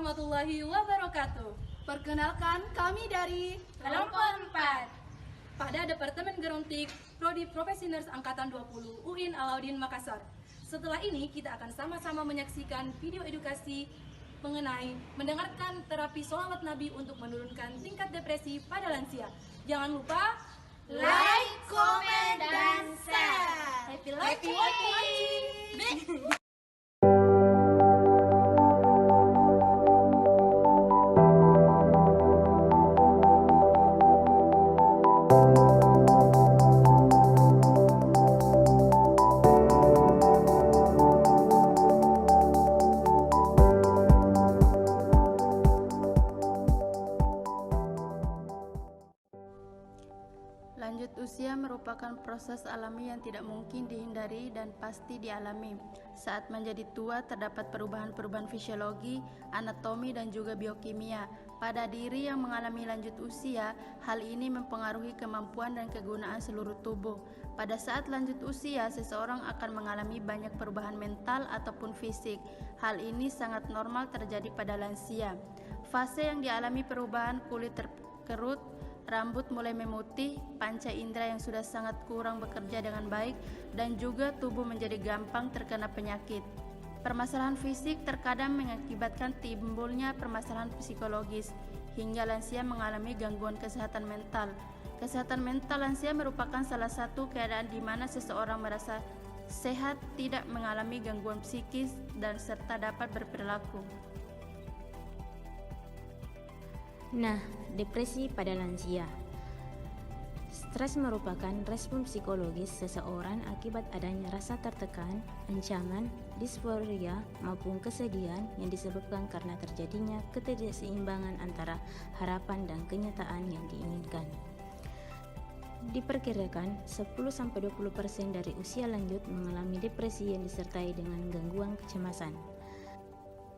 warahmatullahi wabarakatuh. Perkenalkan, kami dari Kelompok 4 pada Departemen Gerontik Prodi Profesi Nurse Angkatan 20 UIN Alauddin Makassar. Setelah ini kita akan sama-sama menyaksikan video edukasi mengenai mendengarkan terapi sholawat Nabi untuk menurunkan tingkat depresi pada lansia. Jangan lupa like, comment, dan share. Happy watching. Lanjut usia merupakan proses alami yang tidak mungkin dihindari dan pasti dialami. Saat menjadi tua terdapat perubahan-perubahan fisiologi, anatomi dan juga biokimia. Pada diri yang mengalami lanjut usia, hal ini mempengaruhi kemampuan dan kegunaan seluruh tubuh. Pada saat lanjut usia, seseorang akan mengalami banyak perubahan mental ataupun fisik. Hal ini sangat normal terjadi pada lansia. Fase yang dialami perubahan kulit terkerut, rambut mulai memutih, panca indera yang sudah sangat kurang bekerja dengan baik, dan juga tubuh menjadi gampang terkena penyakit. Permasalahan fisik terkadang mengakibatkan timbulnya permasalahan psikologis, hingga lansia mengalami gangguan kesehatan mental. Kesehatan mental lansia merupakan salah satu keadaan di mana seseorang merasa sehat, tidak mengalami gangguan psikis, dan serta dapat berperilaku. Nah, depresi pada lansia. Stres merupakan respon psikologis seseorang akibat adanya rasa tertekan, ancaman, disforia, maupun kesedihan yang disebabkan karena terjadinya ketidakseimbangan antara harapan dan kenyataan yang diinginkan. Diperkirakan 10-20% dari usia lanjut mengalami depresi yang disertai dengan gangguan kecemasan.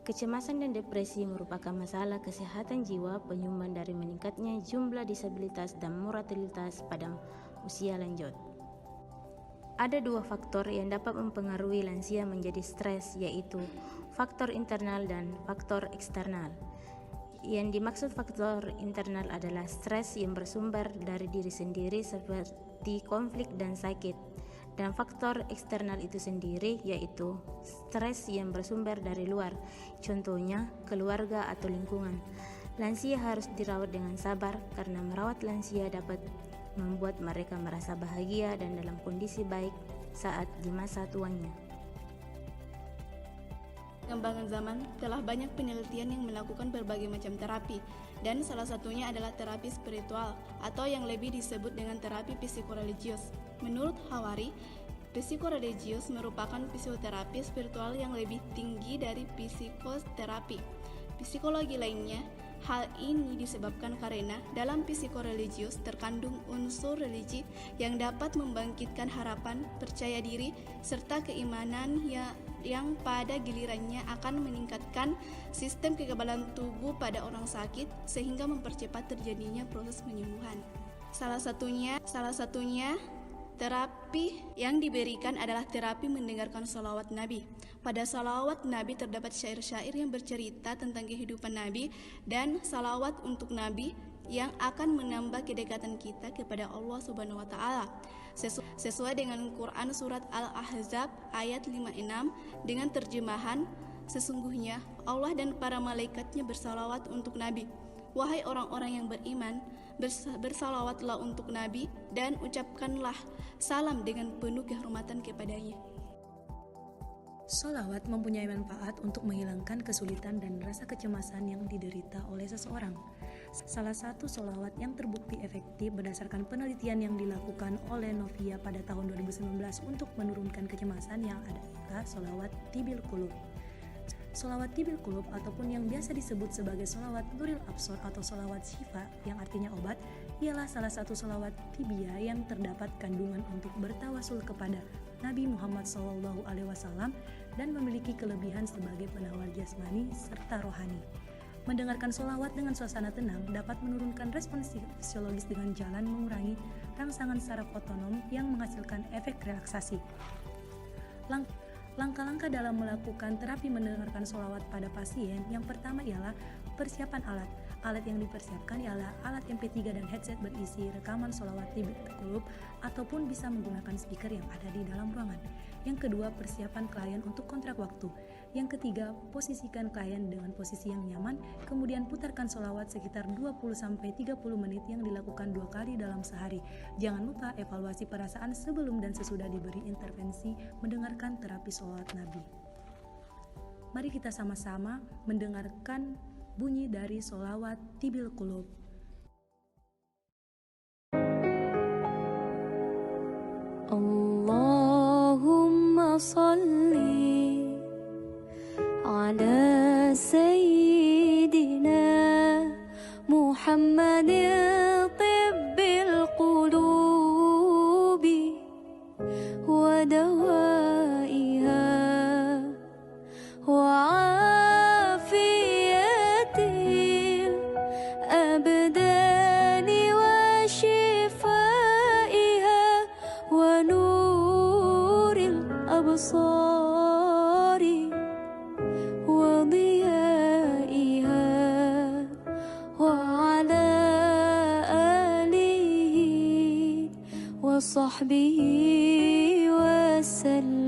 Kecemasan dan depresi merupakan masalah kesehatan jiwa penyumbang dari meningkatnya jumlah disabilitas dan mortalitas pada usia lanjut. Ada dua faktor yang dapat mempengaruhi lansia menjadi stres, yaitu faktor internal dan faktor eksternal. Yang dimaksud faktor internal adalah stres yang bersumber dari diri sendiri seperti konflik dan sakit. Dan faktor eksternal itu sendiri yaitu stres yang bersumber dari luar, contohnya keluarga atau lingkungan. Lansia harus dirawat dengan sabar karena merawat lansia dapat membuat mereka merasa bahagia dan dalam kondisi baik saat di masa tuanya. Perkembangan zaman telah banyak penelitian yang melakukan berbagai macam terapi, dan salah satunya adalah terapi spiritual atau yang lebih disebut dengan terapi psikoreligius. Menurut Hawari, psikoreligius merupakan fisioterapi spiritual yang lebih tinggi dari psikoterapi psikologi lainnya. Hal ini disebabkan karena dalam psikoreligius terkandung unsur religi yang dapat membangkitkan harapan, percaya diri, serta keimanan yang pada gilirannya akan meningkatkan sistem kekebalan tubuh pada orang sakit sehingga mempercepat terjadinya proses penyembuhan. Salah satunya terapi yang diberikan adalah terapi mendengarkan sholawat Nabi. Pada sholawat Nabi terdapat syair-syair yang bercerita tentang kehidupan Nabi dan sholawat untuk Nabi yang akan menambah kedekatan kita kepada Allah Subhanahu wa Ta'ala. Sesuai dengan Quran Surat Al-Ahzab ayat 56 dengan terjemahan, sesungguhnya Allah dan para malaikatnya bersalawat untuk Nabi. Wahai orang-orang yang beriman, bersalawatlah untuk Nabi dan ucapkanlah salam dengan penuh kehormatan kepadanya. Sholawat mempunyai manfaat untuk menghilangkan kesulitan dan rasa kecemasan yang diderita oleh seseorang. Salah satu sholawat yang terbukti efektif berdasarkan penelitian yang dilakukan oleh Novia pada tahun 2019 untuk menurunkan kecemasan yang adalah sholawat Tibil Qulub. Sholawat Tibil Qulub ataupun yang biasa disebut sebagai sholawat Nuril Absor atau sholawat Syifa yang artinya obat, ialah salah satu sholawat tibia yang terdapat kandungan untuk bertawasul kepada Nabi Muhammad SAW dan memiliki kelebihan sebagai penawar jasmani serta rohani. Mendengarkan sholawat dengan suasana tenang dapat menurunkan respon fisiologis dengan jalan mengurangi rangsangan saraf otonom yang menghasilkan efek relaksasi. Langkah-langkah dalam melakukan terapi mendengarkan sholawat pada pasien, yang pertama ialah persiapan alat. Alat yang dipersiapkan ialah alat MP3 dan headset berisi rekaman sholawat Tibil Qulub ataupun bisa menggunakan speaker yang ada di dalam ruangan. Yang kedua, persiapan klien untuk kontrak waktu. Yang ketiga, posisikan klien dengan posisi yang nyaman, kemudian putarkan sholawat sekitar 20-30 menit yang dilakukan 2 kali dalam sehari. Jangan lupa evaluasi perasaan sebelum dan sesudah diberi intervensi mendengarkan terapi sholawat Nabi. Mari kita sama-sama mendengarkan bunyi dari sholawat Tibil Qulub. Allahumma salli ala sayyidina Muhammadin tibbil qulubi wa dawaiha wa afiyatil abdani wa shifaiha wa nuril absari wa diyaiha wa ala alihi wa sahbihi wa sallam.